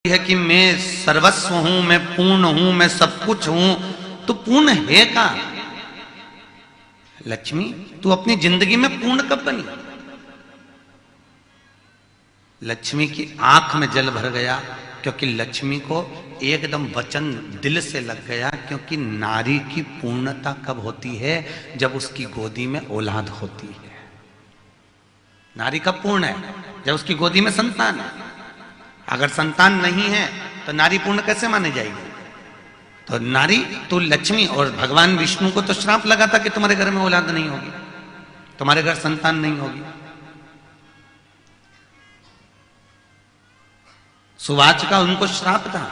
है कि मैं सर्वस्व हूं, मैं पूर्ण हूं, मैं सब कुछ हूं, तो पूर्ण है का? लक्ष्मी, तू अपनी जिंदगी में पूर्ण कब बनी? लक्ष्मी की आंख में जल भर गया क्योंकि लक्ष्मी को एकदम वचन दिल से लग गया, क्योंकि नारी की पूर्णता कब होती है? जब उसकी गोदी में औलाद होती है। नारी कब पूर्ण है? जब उसकी गोदी में संतान है। अगर संतान नहीं है तो नारी पूर्ण कैसे माने जाएगी? तो नारी तो लक्ष्मी, और भगवान विष्णु को तो श्राप लगा था कि तुम्हारे घर में औलाद नहीं होगी, तुम्हारे घर संतान नहीं होगी। सुवाच का उनको श्राप था,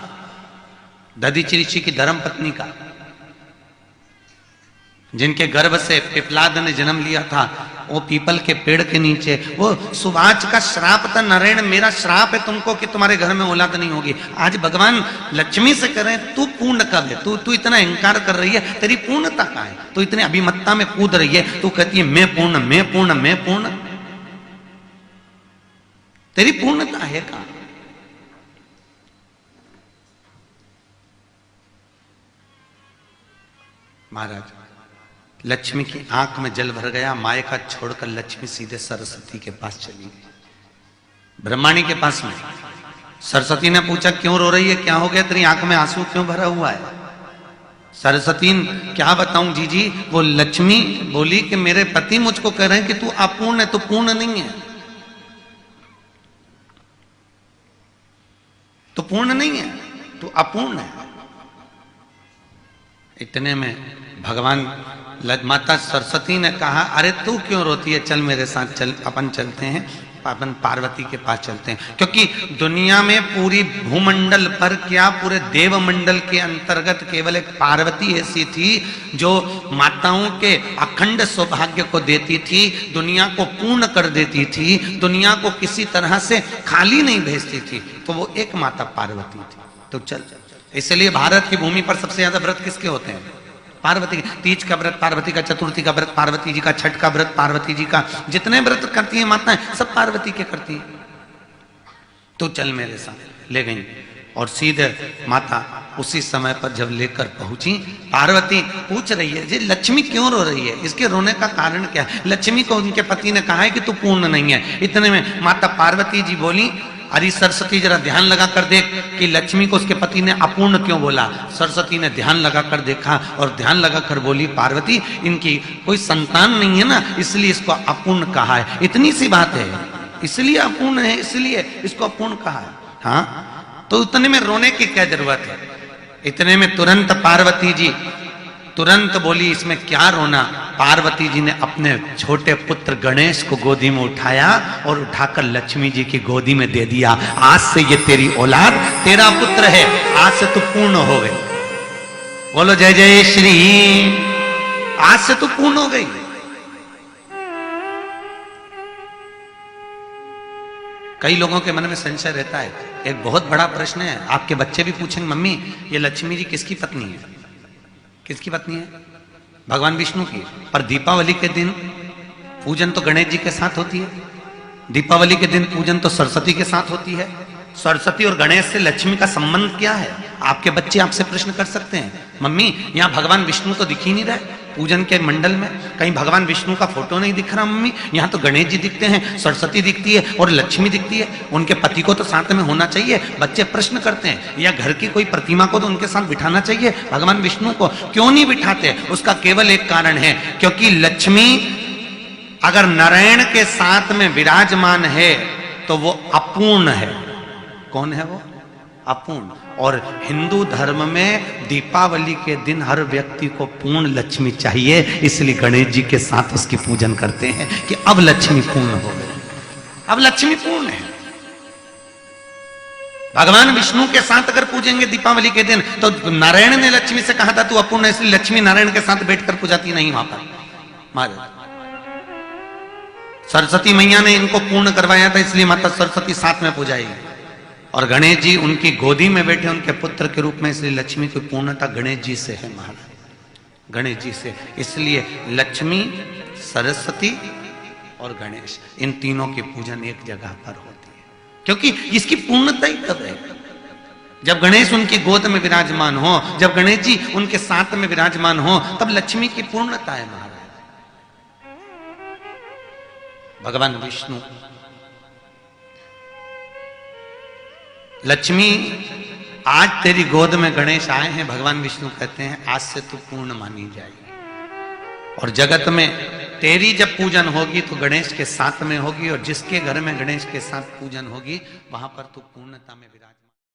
दधीचि ऋषि की धर्म पत्नी का, जिनके गर्भ से पिपलाद ने जन्म लिया था, वो पीपल के पेड़ के नीचे, वो सुवाच का श्राप था। नारायण, मेरा श्राप है तुमको कि तुम्हारे घर में औलाद नहीं होगी। आज भगवान लक्ष्मी से कह रहे हैं, तू पूर्ण कब है? तू इतना अहंकार कर रही है, तेरी पूर्णता कहाँ है? तू इतने अभिमत्ता में कूद रही है, तू कहती है मैं पूर्ण, मैं पूर्ण, मैं पूर्ण। तेरी पूर्णता है कहाँ? महाराज, लक्ष्मी की आंख में जल भर गया। मायका छोड़कर लक्ष्मी सीधे सरस्वती के पास चली गई, ब्रह्माणी के पास में। सरस्वती ने पूछा, क्यों रो रही है? क्या हो गया? तेरी आंख में आंसू क्यों भरा हुआ है? सरस्वती, क्या बताऊं जीजी? वो लक्ष्मी बोली कि मेरे पति मुझको कह रहे हैं कि तू अपूर्ण है। तू पूर्ण नहीं है, तू पूर्ण नहीं है, तू अपूर्ण है। इतने में भगवान माता सरस्वती ने कहा, अरे तू क्यों रोती है? चल मेरे साथ, चल, अपन चलते हैं, अपन पार्वती के पास चलते हैं। क्योंकि दुनिया में पूरी भूमंडल पर क्या, पूरे देवमंडल के अंतर्गत केवल एक पार्वती ऐसी थी जो माताओं के अखंड सौभाग्य को देती थी, दुनिया को पूर्ण कर देती थी, दुनिया को किसी तरह से खाली नहीं भेजती थी। तो वो एक माता पार्वती थी। तो चल, इसलिए भारत की भूमि पर सबसे ज्यादा व्रत किसके होते हैं? पार्वती। तीज का व्रत पार्वती का, चतुर्थी का व्रत पार्वती जी का, छठ का व्रत पार्वती जी का, जितने व्रत करती हैं माताएं सब पार्वती के करती हैं। तो चल मेरे साथ, ले गई। और सीधे माता उसी समय पर जब लेकर पहुंची, पार्वती पूछ रही है, जी लक्ष्मी क्यों रो रही है? इसके रोने का कारण क्या है? लक्ष्मी को उनके पति ने कहा है कि तू पूर्ण नहीं है। इतने में माता पार्वती जी बोली, अरे सरस्वती जरा ध्यान लगा कर देख कि लक्ष्मी को उसके पति ने अपूर्ण क्यों बोला। सरस्वती ने ध्यान लगा कर देखा और ध्यान लगा कर बोली, पार्वती इनकी कोई संतान नहीं है ना, इसलिए इसको अपूर्ण कहा है। इतनी सी बात है, इसलिए अपूर्ण है, इसलिए इसको अपूर्ण कहा है। हाँ, तो इतने में रोने की क्या जरूरत है? इतने में तुरंत पार्वती जी तुरंत बोली, इसमें क्या रोना? पार्वती जी ने अपने छोटे पुत्र गणेश को गोदी में उठाया और उठाकर लक्ष्मी जी की गोदी में दे दिया। आज से ये तेरी औलाद, तेरा पुत्र है, आज से तू पूर्ण हो गई। बोलो जय जय श्री। आज से तू पूर्ण हो गई। कई लोगों के मन में संशय रहता है, एक बहुत बड़ा प्रश्न है, आपके बच्चे भी पूछेंगे, मम्मी ये लक्ष्मी जी किसकी पत्नी है? किसकी पत्नी है? भगवान विष्णु की। पर दीपावली के दिन पूजन तो गणेश जी के साथ होती है, दीपावली के दिन पूजन तो सरस्वती के साथ होती है। सरस्वती और गणेश से लक्ष्मी का संबंध क्या है? आपके बच्चे आपसे प्रश्न कर सकते हैं, मम्मी यहाँ भगवान विष्णु तो दिख ही नहीं रहे पूजन के मंडल में, कहीं भगवान विष्णु का फोटो नहीं दिख रहा मम्मी, यहाँ तो गणेश जी दिखते हैं, सरस्वती दिखती है और लक्ष्मी दिखती है, उनके पति को तो साथ में होना चाहिए। बच्चे प्रश्न करते हैं, या घर की कोई प्रतिमा को तो उनके साथ बिठाना चाहिए, भगवान विष्णु को क्यों नहीं बिठाते? उसका केवल एक कारण है, क्योंकि लक्ष्मी अगर नारायण के साथ में विराजमान है तो वो अपूर्ण है। कौन है वो? अपूर्ण। और हिंदू धर्म में दीपावली के दिन हर व्यक्ति को पूर्ण लक्ष्मी चाहिए, इसलिए गणेश जी के साथ उसकी पूजन करते हैं कि अब लक्ष्मी पूर्ण हो गई, अब लक्ष्मी पूर्ण है। भगवान विष्णु के साथ अगर पूजेंगे दीपावली के दिन, तो नारायण ने लक्ष्मी से कहा था तू अपूर्ण है, इसलिए लक्ष्मी नारायण के साथ बैठकर पूजाती नहीं वहां पर। महाराज, सरस्वती मैया ने इनको पूर्ण करवाया था, इसलिए माता सरस्वती साथ में पूजाएगी। और गणेश जी उनकी गोदी में बैठे उनके पुत्र के रूप में, इसलिए लक्ष्मी की पूर्णता गणेश जी से है। महाराज, गणेश जी से। इसलिए लक्ष्मी, सरस्वती और गणेश, इन तीनों की पूजन एक जगह पर होती है, क्योंकि इसकी पूर्णता ही तब है जब गणेश उनकी गोद में विराजमान हो, जब गणेश जी उनके साथ में विराजमान हो, तब लक्ष्मी की पूर्णता है महाराज। भगवान विष्णु, लक्ष्मी आज तेरी गोद में गणेश आए हैं, भगवान विष्णु कहते हैं आज से तू पूर्ण मानी जाएगी। और जगत में तेरी जब पूजन होगी तो गणेश के साथ में होगी, और जिसके घर में गणेश के साथ पूजन होगी वहां पर तू पूर्णता में विराज